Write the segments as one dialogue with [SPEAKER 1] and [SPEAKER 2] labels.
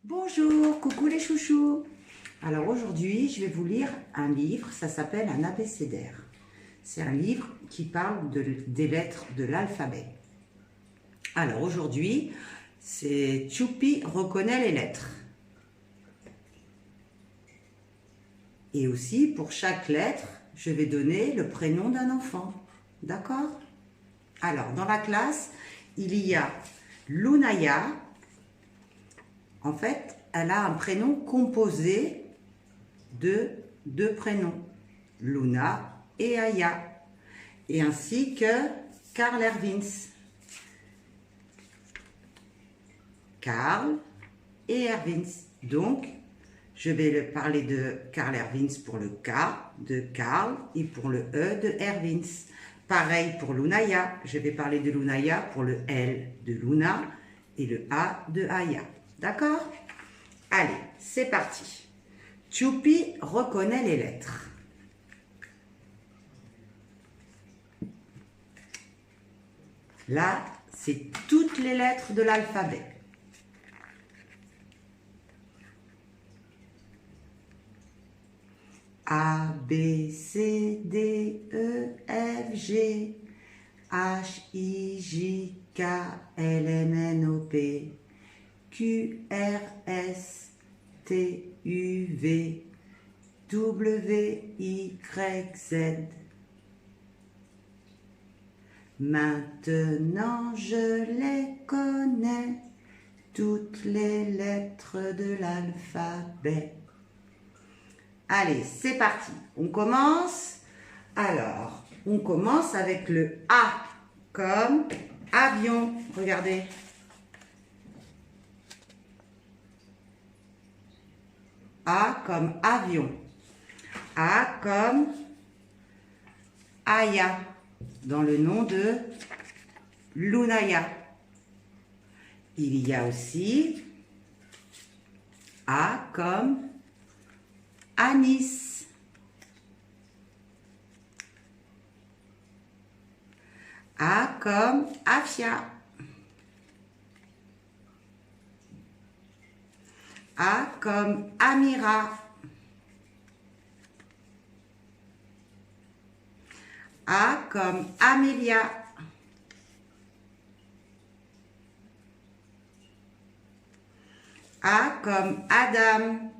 [SPEAKER 1] Bonjour, coucou les chouchous. Alors aujourd'hui, je vais vous lire un livre, ça s'appelle un abécédaire. C'est un livre qui parle des lettres de l'alphabet. Alors aujourd'hui, c'est Choupi reconnaît les lettres. Et aussi, pour chaque lettre, je vais donner le prénom d'un enfant. D'accord? Alors, dans la classe, il y a Lunaya. En fait, elle a un prénom composé de deux prénoms, Luna et Aya, et ainsi que Karl Erwins. Karl et Erwins. Donc, je vais parler de Karl Erwins pour le K de Karl et pour le E de Erwins. Pareil pour Lunaya, je vais parler de Lunaya pour le L de Luna et le A de Aya. D'accord? Allez, c'est parti. Choupi reconnaît les lettres. Là, c'est toutes les lettres de l'alphabet. A, B, C, D, E, F, G, H, I, J, K, L, M, N, O, P, Q, R, S, T, U, V, W, Y, Z. Maintenant je les connais, toutes les lettres de l'alphabet. Allez, c'est parti. On commence. Alors, on commence avec le A comme avion. Regardez. A comme avion. A comme Aya, dans le nom de Lunaya. Il y a aussi A comme Anis. A comme Afia. A comme Amira. A comme Amelia. A comme Adam.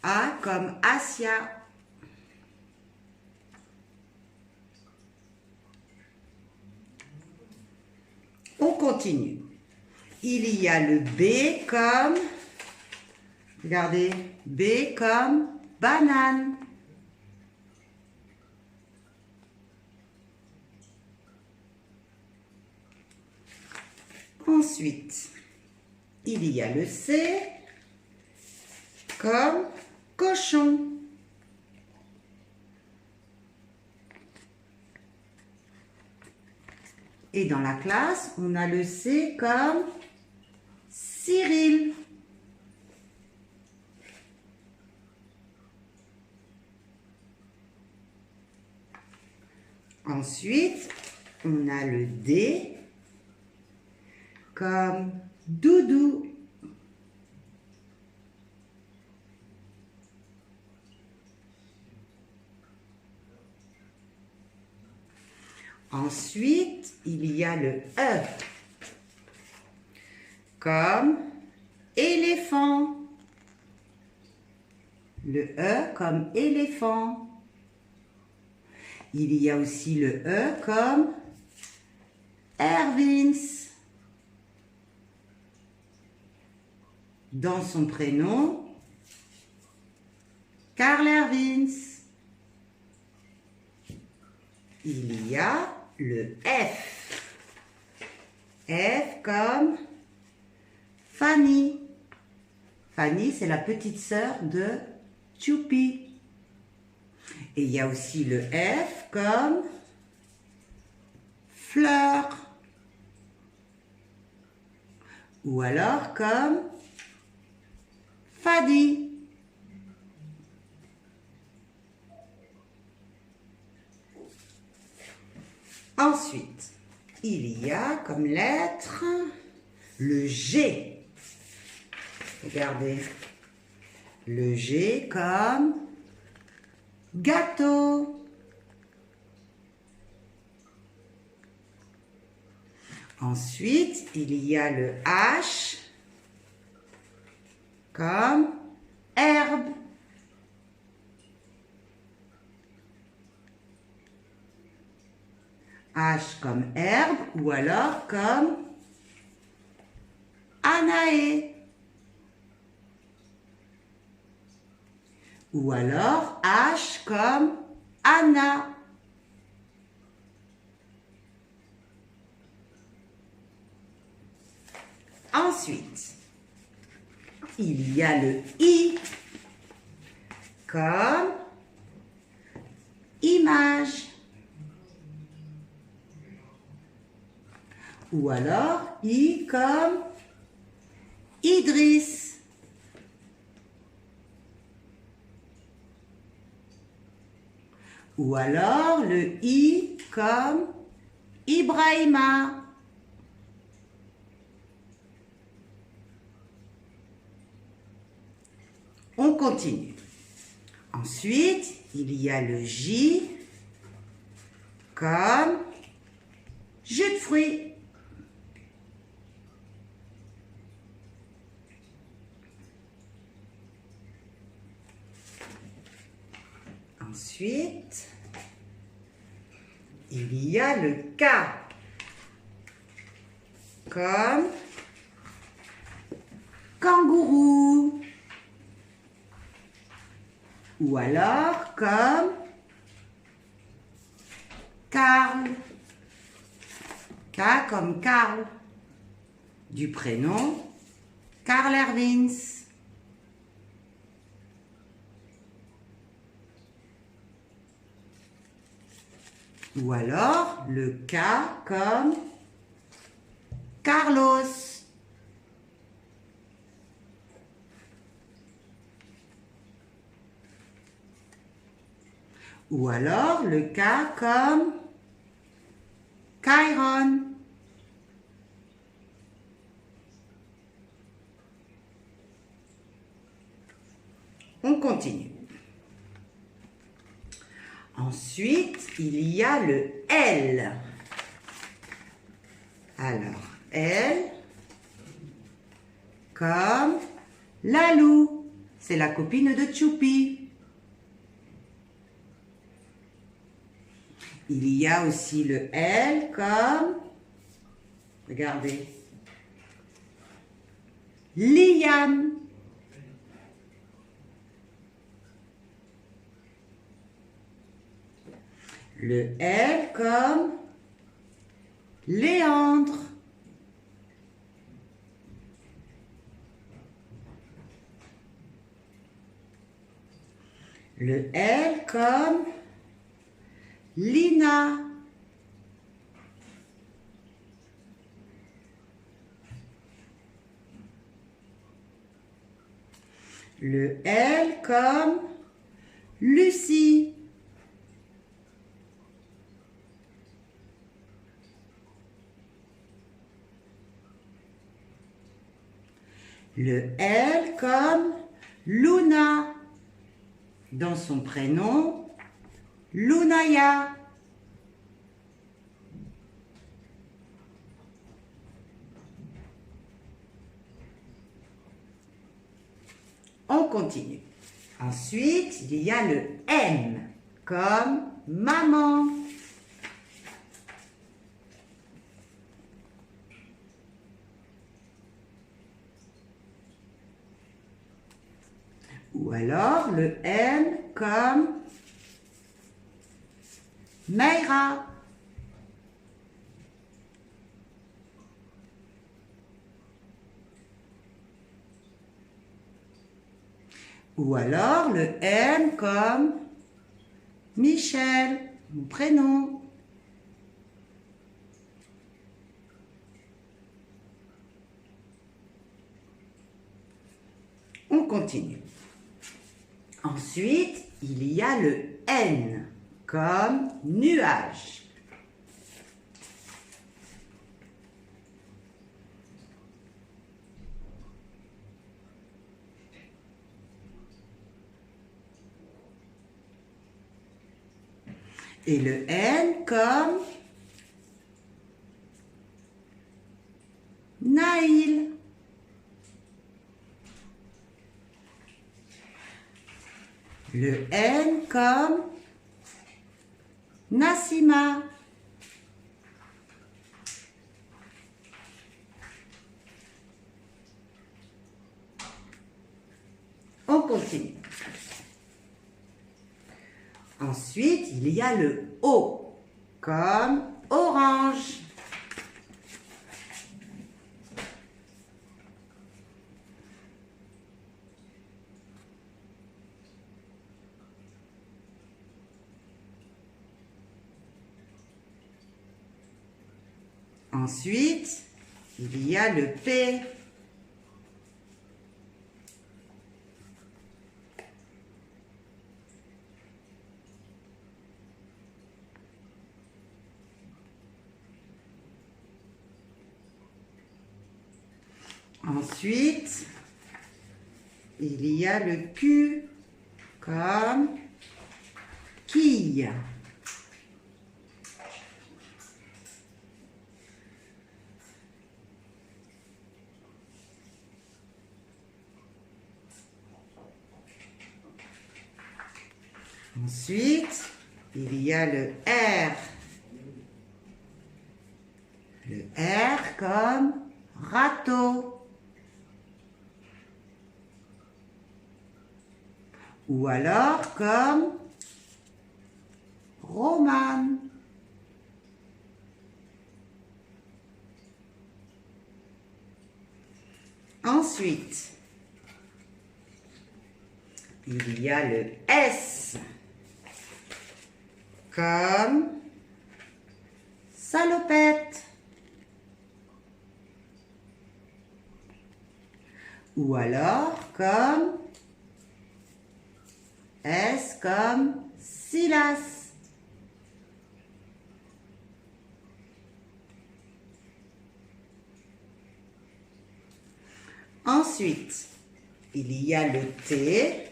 [SPEAKER 1] A comme Asia. On continue. Il y a le B comme, regardez, B comme banane. Ensuite, il y a le C comme cochon. Et dans la classe, on a le C comme Cyril. Ensuite, on a le D comme Doudou. Ensuite, il y a le E comme éléphant. Le E comme éléphant. Il y a aussi le E comme Erwins. Dans son prénom, Karl Erwins. Il y a le F. F comme Fanny. Fanny, c'est la petite sœur de Choupi. Et il y a aussi le F comme Fleur. Ou alors comme Fadi. Ensuite, il y a comme lettre le G. Regardez. Le G comme gâteau. Ensuite, il y a le H comme herbe. H comme herbe ou alors comme Anaé. Ou alors H comme Anna. Ensuite, il y a le I comme image. Ou alors I comme Idriss. Ou alors le I comme Ibrahima. On continue. Ensuite, il y a le J comme jus de fruits. Ensuite, il y a le K comme kangourou. Ou alors comme Karl. K comme Karl. Du prénom Karl Erwins. Ou alors le K comme Carlos. Ou alors le K comme Chiron. On continue. Ensuite, il y a le L. Alors, L comme Lalou. C'est la copine de Choupi. Il y a aussi le L comme, regardez, Liam. Le L comme Léandre. Le L comme Lina. Le L comme Lucie. Le L comme Luna. Dans son prénom, Lunaya. On continue. Ensuite, il y a le M comme maman. Ou alors le M comme Meira. Ou alors le M comme Michel, mon prénom. On continue. Ensuite, il y a le N comme nuage. Et le N comme Naïl. Le N comme Nassima. On continue. Ensuite, il y a le O comme orange. Ensuite, il y a le P. Ensuite, il y a le Q comme quille. Ensuite, il y a le R. Le R comme râteau. Ou alors comme romane. Ensuite, il y a le S comme salopette. Ou alors comme S comme Silas. Ensuite, il y a le T.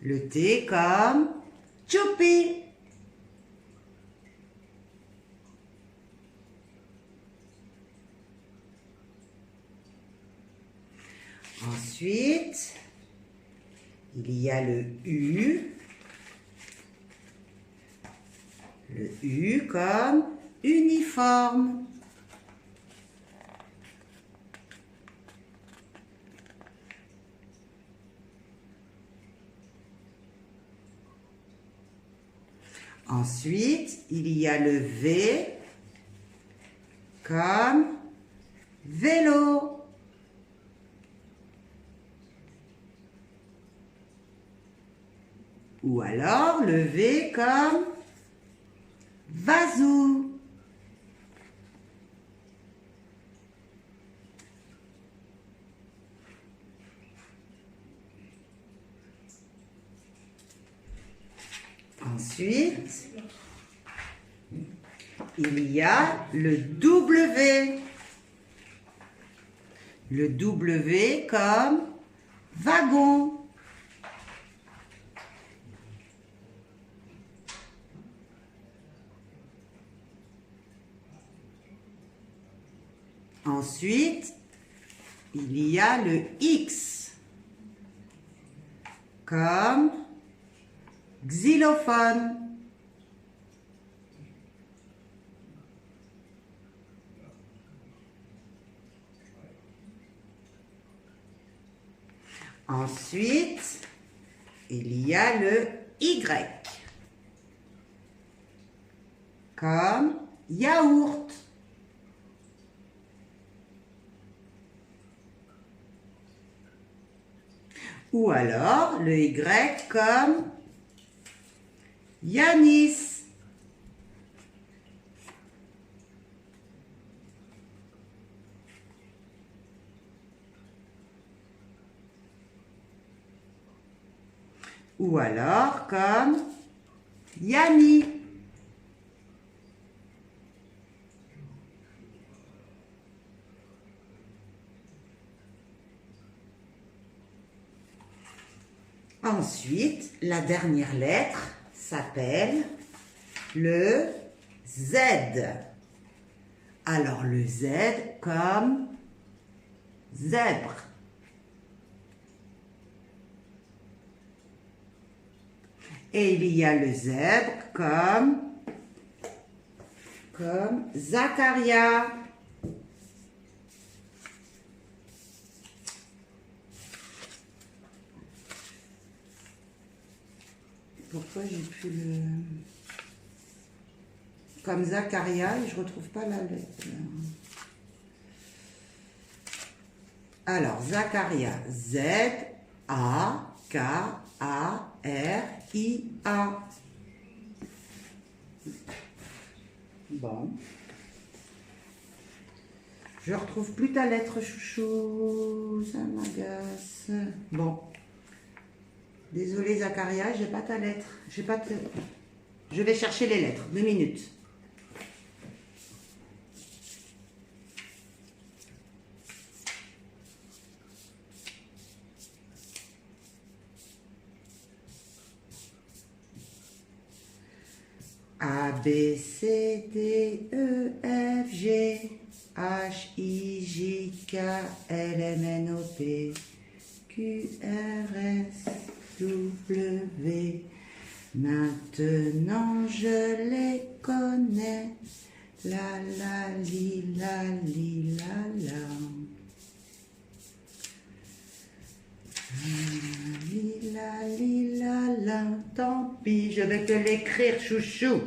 [SPEAKER 1] Le T comme Choupi. Ensuite, il y a le U. Le U comme uniforme. Ensuite, il y a le V comme vélo. Ou alors le V comme vazou. Ensuite, il y a le W. Le W comme wagon. Ensuite, il y a le X comme xylophone. Ensuite, il y a le Y comme yaourt. Ou alors le Y comme Yanis. Ou alors comme Yanni. Ensuite, la dernière lettre, s'appelle le Z. Alors le Z comme zèbre. Et il y a le zèbre comme Zacharia. Pourquoi j'ai plus le... Comme Zacharia, et je retrouve pas la lettre. Alors, Zacharia, Z-A-K-A-R-I-A. Bon. Je retrouve plus ta lettre, chouchou. Ça m'agace. Bon. Désolée, Zacharia, j'ai pas ta lettre. Je vais chercher les lettres. 2 minutes. A, B, C, D, E, F, G, H, I, J, K, L, M, N, O, P, Q, R, S, W. Maintenant je les connais. La, la, li, la, li, la, la. Lila, lila, la, tant pis, je vais te l'écrire, chouchou.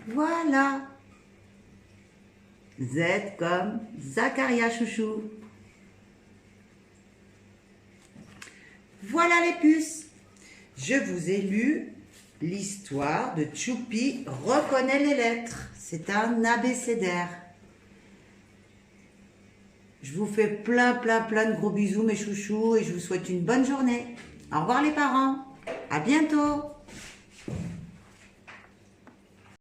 [SPEAKER 1] Voilà. Z comme Zacharia, chouchou. Voilà les puces. Je vous ai lu l'histoire de Choupi reconnaît les lettres. C'est un abécédaire. Je vous fais plein de gros bisous mes chouchous et je vous souhaite une bonne journée. Au revoir les parents. À bientôt.